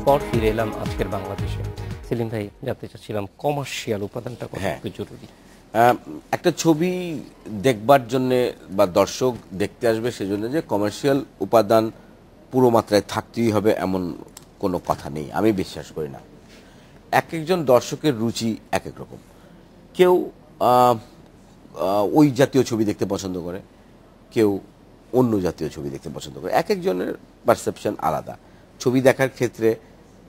পর ফিরে এলাম আজকের বাংলাদেশে। সেলিম ভাই, জানতে চাচ্ছিলাম কমার্শিয়াল উপাদানটা কতটুকু জরুরি? একটা ছবি দেখবার জন্য বা দর্শক দেখতে আসবে সেজন্য যে কমার্শিয়াল উপাদান পুরো মাত্রায় থাকতেই হবে এমন কোনো কথা নেই, আমি বিশ্বাস করি না। এক একজন দর্শকের রুচি এক এক রকম। কেউ ওই জাতীয় ছবি দেখতে পছন্দ করে, কেউ অন্য জাতীয় ছবি দেখতে পছন্দ করে। এক একজনের পারসেপশন আলাদা। ছবি দেখার ক্ষেত্রে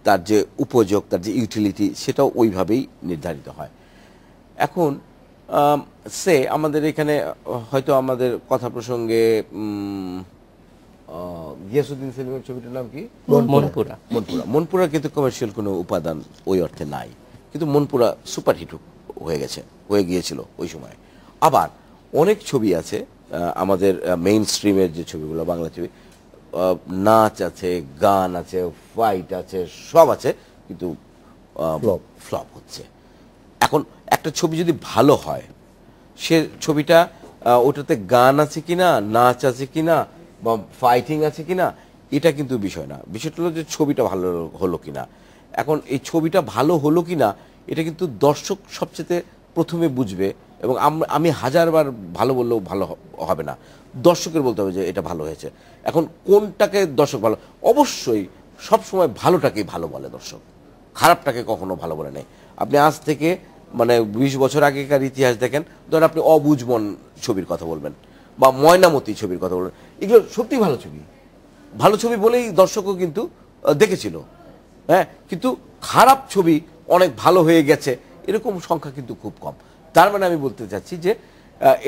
তার যে উপযোগ, তার যে ইউটিলিটি, সেটাও ওইভাবেই নির্ধারিত হয়। এখন আমাদের এখানে হয়তো আমাদের কথা প্রসঙ্গে গিয়াসউদ্দিন সেলিমের ছবিটার নাম কি? মনপুরা। মনপুরা কিন্তু কমার্শিয়াল কোনো উপাদান ওই অর্থে নাই, কিন্তু মনপুরা সুপারহিট হয়ে গিয়েছিল ওই সময়। আবার অনেক ছবি আছে আমাদের মেইন স্ট্রিমের যে ছবিগুলো, বাংলা ছবি, নাচ আছে, গান আছে, ফাইট আছে, সব আছে, কিন্তু ফ্লপ হচ্ছে। এখন একটা ছবি যদি ভালো হয়, সে ছবিটা ওটাতে গান আছে কিনা, নাচ আছে কিনা, বা ফাইটিং আছে কিনা, এটা কিন্তু বিষয় না। বিষয়টা হলো যে ছবিটা ভালো হলো কিনা। এখন এই ছবিটা ভালো হলো কিনা এটা কিন্তু দর্শক সবচেয়ে প্রথমে বুঝবে, এবং আমি হাজারবার ভালো বললেও ভালো হবে না, দর্শকের বলতে হবে যে এটা ভালো হয়েছে। এখন কোনটাকে দর্শক ভালো, অবশ্যই সবসময় ভালোটাকেই ভালো বলে দর্শক, খারাপটাকে কখনো ভালো বলে নেই। আপনি আজ থেকে 20 বছর আগেকার ইতিহাস দেখেন, ধরেন আপনি অবুঝ মন ছবির কথা বলবেন বা ময়নামতি ছবির কথা বলবেন, এগুলো সত্যি ভালো ছবি বলেই দর্শকও কিন্তু দেখেছিল। হ্যাঁ, কিন্তু খারাপ ছবি অনেক ভালো হয়ে গেছে এরকম সংখ্যা কিন্তু খুব কম। তার মানে আমি বলতে চাচ্ছি যে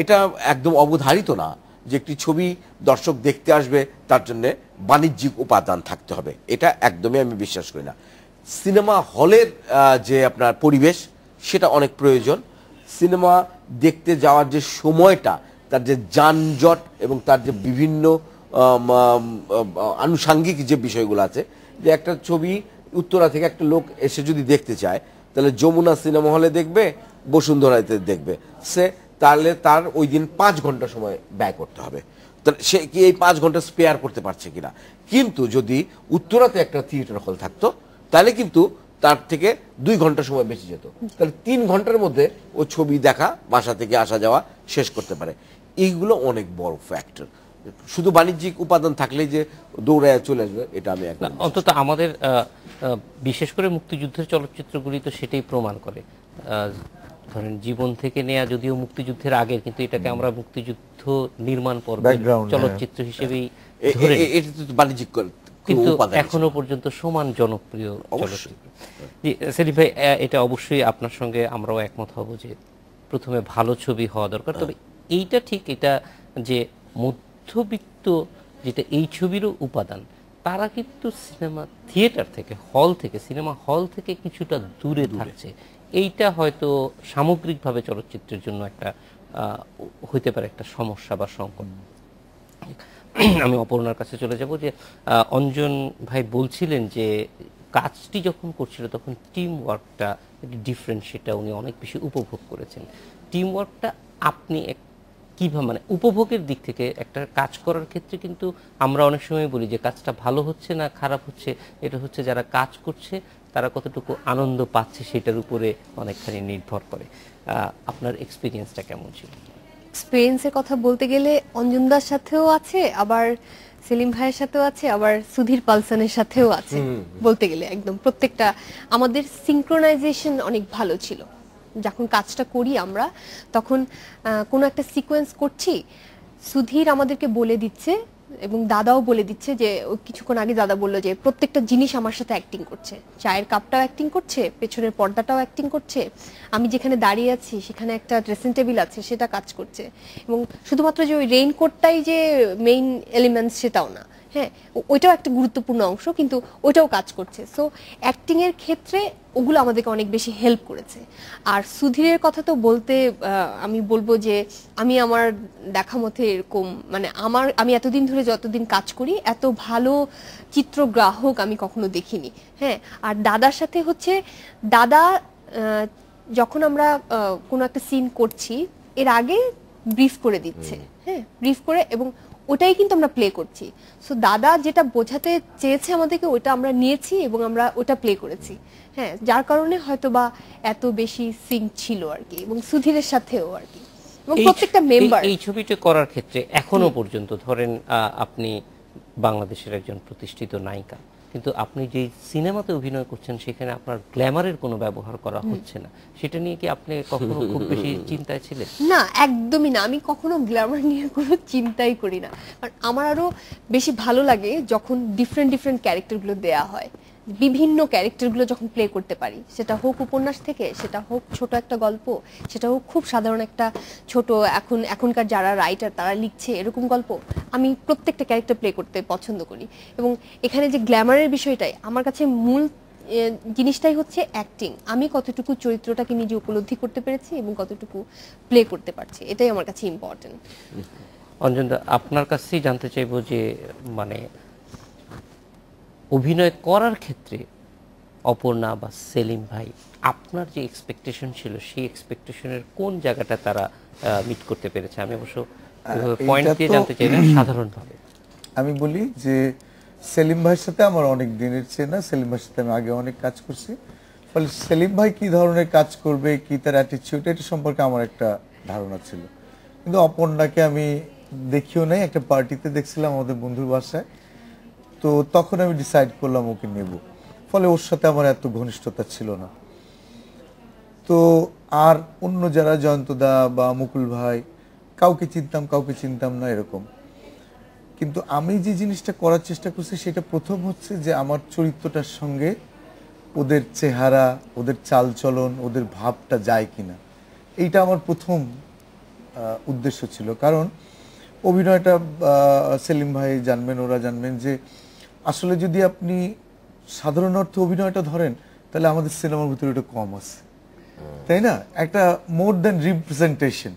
এটা একদম অবধারিত না যে একটি ছবি দর্শক দেখতে আসবে তার জন্য বাণিজ্যিক উপাদান থাকতে হবে, এটা একদমই আমি বিশ্বাস করি না। সিনেমা হলের যে আপনার পরিবেশ, সেটা অনেক প্রয়োজন। সিনেমা দেখতে যাওয়ার যে সময়টা, তার যে যানজট এবং তার যে বিভিন্ন আনুষাঙ্গিক যে বিষয়গুলো আছে, যে একটা ছবি উত্তরা থেকে একটা লোক এসে যদি দেখতে চায়, তাহলে যমুনা সিনেমা হলে দেখবে, বসুন্ধরাতে দেখবে, তাহলে তার ওই দিন 5 ঘন্টা সময় ব্যয় করতে হবে। তাহলে সে কি এই 5 ঘন্টা স্পেয়ার করতে পারছে কিনা? কিন্তু যদি উত্তরাতে একটা থিয়েটার হল থাকতো, তাহলে কিন্তু তার থেকে 2 ঘন্টা সময় বেঁচে যেত। তাহলে 3 ঘন্টার মধ্যে ও ছবি দেখা, বাসা থেকে আসা যাওয়া শেষ করতে পারে। এইগুলো অনেক বড় ফ্যাক্টর। শুধু বাণিজ্যিক উপাদান থাকলেই যে দৌড়ায় চলে আসবে, এটা আমি একদম, অন্তত আমাদের বিশেষ করে মুক্তিযুদ্ধের চলচ্চিত্রগুলি তো সেটাই প্রমাণ করে। ধরেন জীবন থেকে নেয়া যদিও মুক্তিযুদ্ধের আগের, কিন্তু এটাকে আমরা মুক্তিযুদ্ধ নির্মাণ পর্বের চলচ্চিত্র হিসেবেই ধরে নিই। এটা তো বাণিজ্যিক, কিন্তু এখনো পর্যন্ত সমান জনপ্রিয় চলচ্চিত্র। জি সেলিম ভাই, এটা অবশ্যই আপনার সঙ্গে আমরাও একমত হব যে প্রথমে ভালো ছবি হওয়া দরকার। তবে এইটা ঠিক, এটা যে মধ্যবিত্ত যেটা এই ছবিরও উপাদান, তারা কিন্তু সিনেমা থিয়েটার থেকে, সিনেমা হল থেকে কিছুটা দূরে থাকছে। এইটা হয়তো সামগ্রিকভাবে চলচ্চিত্রের জন্য একটা হইতে পারে একটা সমস্যা বা সংকট। আমি অপর্ণার কাছে চলে যাব। যে অঞ্জন ভাই বলছিলেন যে কাজটি যখন করছিল তখন টিম ওয়ার্কটা ডিফারেন্ট, সেটা উনি অনেক বেশি উপভোগ করেছেন। টিম ওয়ার্কটা আপনি কিভাবে, মানে উপভোগের দিক থেকে একটা কাজ করার ক্ষেত্রে কিন্তু আমরা অনেক সময় বলি যে কাজটা ভালো হচ্ছে না খারাপ হচ্ছে, এটা হচ্ছে যারা কাজ করছে তারা কতটুকু আনন্দ পাচ্ছে সেটার উপরে অনেকখানি নির্ভর করে। আপনার এক্সপিরিয়েন্সটা কেমন ছিল? এক্সপিরিয়েন্সের কথা বলতে গেলে অঞ্জনদার সাথেও আছে, আবার সেলিম ভাইয়ের সাথেও আছে, আবার সুধীর পালসানের সাথেও আছে। বলতে গেলে একদম প্রত্যেকটা আমাদের সিনক্রোনাইজেশন অনেক ভালো ছিল। যখন কাজটা করি আমরা, তখন কোনো একটা সিকোয়েন্স করছি, সুধীর আমাদেরকে বলে দিচ্ছে এবং দাদাও বলে দিচ্ছে যে কিছুক্ষণ আগে দাদা বললো যে প্রত্যেকটা জিনিস আমার সাথে অ্যাক্টিং করছে, চায়ের কাপটাও অ্যাক্টিং করছে, পেছনের পর্দাটাও অ্যাক্টিং করছে, আমি যেখানে দাঁড়িয়ে আছি সেখানে একটা ড্রেসিং টেবিল আছে সেটা কাজ করছে। এবং শুধুমাত্র যে ওই রেইনকোটটাই যে মেইন এলিমেন্টস সেটাও না, হ্যাঁ ওইটাও একটা গুরুত্বপূর্ণ অংশ, কিন্তু ওইটাও কাজ করছে। সো অ্যাক্টিংয়ের ক্ষেত্রে ওগুলো আমাদেরকে অনেক বেশি হেল্প করেছে। আর সুধীরের কথা তো বলতে আমি বলবো যে আমি আমার দেখা মতে এরকম, মানে আমি এতদিন ধরে যতদিন কাজ করি এত ভালো চিত্রগ্রাহক আমি কখনো দেখিনি। হ্যাঁ, আর দাদার সাথে হচ্ছে দাদা যখন আমরা কোনো একটা সিন করছি এর আগে ব্রিফ করে দিচ্ছে, হ্যাঁ ব্রিফ করে, এবং ওটাই কিন্তু আমরা প্লে করছি। সো দাদা যেটা বোঝাতে চেয়েছে আমাদেরকে ওটা আমরা নিয়েছি এবং আমরা ওটা প্লে করেছি। হ্যাঁ, যার কারণে হয়তো বা এত বেশি সিঙ্ক ছিল আর কি, এবং সুধীরের সাথেও আর কি, এবং প্রত্যেকটা মেম্বার। এই ছবিটা করার ক্ষেত্রে এখনো পর্যন্ত ধরেন আপনি বাংলাদেশের একজন প্রতিষ্ঠিত নায়িকা, কিন্তু আপনি যে সিনেমাতে অভিনয় করছেন সেখানে আপনার গ্ল্যামারের কোনো ব্যবহার করা হচ্ছে না, সেটা নিয়ে কি আপনি কখনো খুব বেশি চিন্তায় ছিলেন? না, একদমই না, আমি কখনো গ্ল্যামার নিয়ে কোনো চিন্তাই করি না। কারণ আমার আরো বেশি ভালো লাগে যখন ডিফারেন্ট ডিফারেন্ট ক্যারেক্টারগুলো দেয়া হয়, বিভিন্ন ক্যারেক্টারগুলো যখন প্লে করতে পারি, সেটা হোক উপন্যাস থেকে, সেটা হোক ছোট একটা গল্প, সেটা হোক খুব সাধারণ একটা ছোট এখনকার যারা রাইটার তারা লিখছে এরকম গল্প, আমি প্রত্যেকটা ক্যারেক্টার প্লে করতে পছন্দ করি। এবং এখানে যে গ্ল্যামারের বিষয়টাই আমার কাছে মূল জিনিসটাই হচ্ছে অ্যাক্টিং, আমি কতটুকু চরিত্রটাকে নিজে উপলব্ধি করতে পেরেছি এবং কতটুকু প্লে করতে পারছি, এটাই আমার কাছে ইম্পর্টেন্ট। অঞ্জনদা, আপনার কাছেই জানতে চাইবো যে মানে অভিনয় করার ক্ষেত্রে অপর্ণা বা সেলিম ভাই, আপনার যে এক্সপেকটেশন ছিল সেই এক্সপেকটেশনের কোন জায়গাটা তারা মিট করতে পেরেছে? আমি অবশ্য পয়েন্ট দিয়ে জানতে চাই না, সাধারণভাবে আমি বলি যে সেলিম ভাইয়ের সাথে আমার অনেক দিনের চেনা, সেলিম ভাইয়ের সাথে আমি আগে অনেক কাজ করছি, ফলে সেলিম ভাই কি ধরনের কাজ করবে, কি তার অ্যাটিটিউড, এটা সম্পর্কে আমার একটা ধারণা ছিল। কিন্তু অপর্ণাকে আমি দেখিও নাই, একটা পার্টিতে দেখছিলাম আমাদের বন্ধুর বাসায়, তো তখন আমি ডিসাইড করলাম ওকে নেব, ফলে ওর সাথে আমার এত ঘনিষ্ঠতা ছিল না। তো আর অন্য যারা জয়ন্তদা বা মুকুল ভাই, কাউকে চিনতাম কাউকে চিনতাম না এরকম। কিন্তু আমি যে জিনিসটা করার চেষ্টা করছি সেটা প্রথম হচ্ছে যে আমার চরিত্রটার সঙ্গে ওদের চেহারা, ওদের চালচলন, ওদের ভাবটা যায় কিনা, এইটা আমার প্রথম উদ্দেশ্য ছিল। কারণ অভিনয়টা সেলিম ভাই জানবেন, ওরা জানবেন যে আসলে যদি আপনি সাধারণ অর্থে অভিনয়টা ধরেন তাহলে আমাদের সিনেমার ভিতরে এটা কম আছে, তাই না? একটা মোর দ্যান রিপ্রেজেন্টেশন,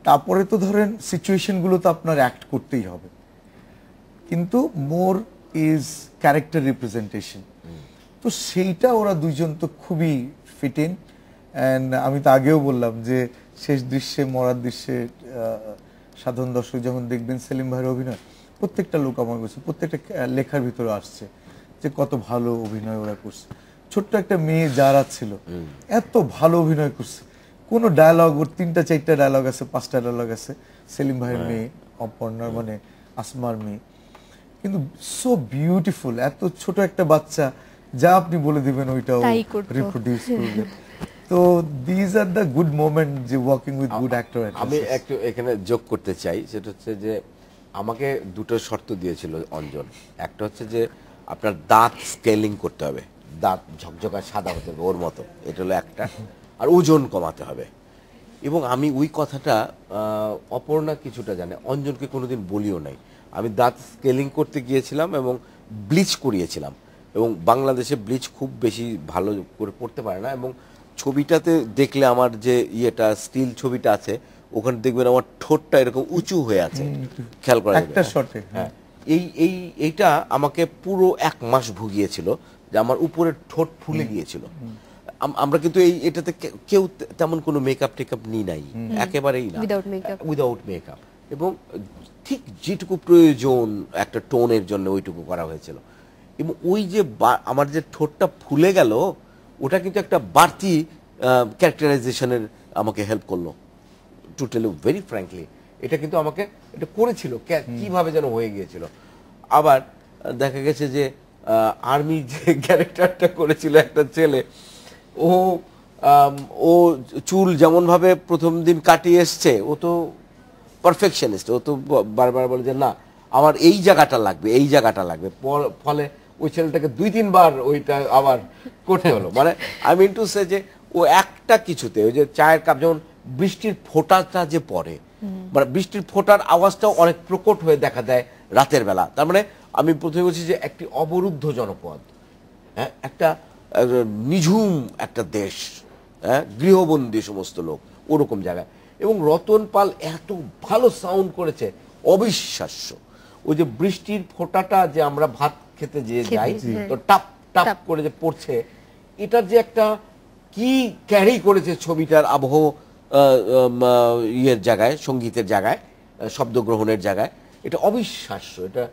তারপরে তো ধরেন সিচুয়েশনগুলো তো আপনার অ্যাক্ট করতেই হবে, কিন্তু মোর ইজ ক্যারেক্টার রিপ্রেজেন্টেশন। তো সেইটা ওরা দুইজন তো খুবই ফিট ইন। অ্যান্ড আমি তো আগেও বললাম যে শেষ দৃশ্যে, মরার দৃশ্যে সাধারণ দর্শক যখন দেখবেন সেলিম ভাইয়ের অভিনয়, প্রত্যেকটা লোক আমার কাছে, প্রত্যেকটা লেখার ভিতরে আসছে যে কত ভালো অভিনয় ওরা করছে। ছোট্ট একটা মেয়ে যারা ছিল এত ভালো অভিনয় করছে, কোনো ডায়লগ, ওর 3টা 4টা ডায়লগ আছে, 5টা ডায়লগ আছে, সেলিম ভাইয়ের মেয়ে অপর্ণার মানে আসমার মেয়ে, কিন্তু সো বিউটিফুল। এত ছোট একটা বাচ্চা, যা আপনি বলে দিবেন ওইটাও রিপ্রোডিউস করবে। তো this are the good moment যে ওয়ার্কিং উইথ গুড অ্যাক্টর। আমি একটু এখানে যোগ করতে চাই, সেটা হচ্ছে যে আমাকে দুটো শর্ত দিয়েছিল অঞ্জন। একটা হচ্ছে যে আপনার দাঁত স্কেলিং করতে হবে, দাঁত ঝকঝকা সাদা হতে হবে ওর মতো, এটা হলো একটা। আর ওজন কমাতে হবে। এবং আমি ওই কথাটা অপর্ণা কিছুটা জানে, অঞ্জনকে কোনোদিন বলিও নাই। আমি দাঁত স্কেলিং করতে গিয়েছিলাম এবং ব্লিচ করিয়েছিলাম, এবং বাংলাদেশে ব্লিচ খুব বেশি ভালো করে পড়তে পারে না। এবং ছবিটাতে দেখলে আমার যে ইয়েটা স্টিল ছবিটা আছে, ওখানে দেখবেন আমার ঠোঁটটা এরকম উঁচু হয়ে আছে, খেয়াল করা একটা শটে। হ্যাঁ, এইটা আমাকে পুরো 1 মাস ভুগিয়েছিল, যে আমার উপরের ঠোঁট ফুলে গিয়েছিল। আমরা কিন্তু এটাতে কেউ তেমন কোনো মেকআপ টেকআপ নিই নাই, একেবারেই না, উইদাউট মেকআপ। এবং ঠিক যেটুকু প্রয়োজন একটা টোনের জন্য ওইটুকু করা হয়েছিল। এবং ওই যে আমার যে ঠোঁটটা ফুলে গেল, ওটা কিন্তু একটা বাড়তি ক্যারেক্টারাইজেশনের আমাকে হেল্প করলো। To tell you very frankly, এটা কিন্তু আমাকে এটা করেছিল, কিভাবে যেন হয়ে গিয়েছিল। আবার দেখা গেছে যে আর্মি যে ক্যারেক্টারটা করেছিল একটা ছেলে, ও চুল যেমন ভাবে প্রথম দিন কাটিয়ে এসছে, ও তো পারফেকশনিস্ট, ও তো বারবার বলে যে না আমার এই জায়গাটা লাগবে, এই জায়গাটা লাগবে, ফলে ওই ছেলেটাকে 2-3 বার ওইটা আবার করতে হলো। মানে আই মিন টু সে যে ও একটা কিছুতে, ওই যে চায়ের কাপ, যেমন বৃষ্টির ফোঁটাটা যে পড়ে, মানে বৃষ্টির ফোঁটার আওয়াজটাও অনেক প্রকট হয়ে দেখা দেয় রাতের বেলা। তার মানে আমি প্রথমে বলছি যে একটি অবরুদ্ধ জনপদ, হ্যাঁ, একটা নিঝুম একটা দেশ, হ্যাঁ, গৃহবন্দী সমস্ত লোক, ওরকম জায়গায়। এবং রতন পাল এত ভালো সাউন্ড করেছে, অবিশ্বাস্য। ওই যে বৃষ্টির ফোঁটাটা যে আমরা ভাত খেতে যে যাই, তো টাপ টাপ করে যে পড়ছে, এটার যে একটা কি ক্যারি করেছে ছবিটার আবহ ইয়ের জায়গায়, সঙ্গীতের জায়গায়, শব্দ গ্রহণের জায়গায়, এটা অবিশ্বাস্য, এটা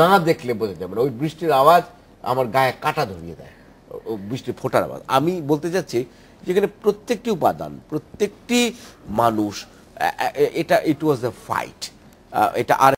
না দেখলে বোঝা যাবে না। ওই বৃষ্টির আওয়াজ আমার গায়ে কাটা ধরিয়ে দেয়, বৃষ্টির ফোঁটার আওয়াজ। আমি বলতে চাচ্ছি যেখানে প্রত্যেকটি উপাদান, প্রত্যেকটি মানুষ, এটা ইট ওয়াজ দ্য ফাইট, এটা আর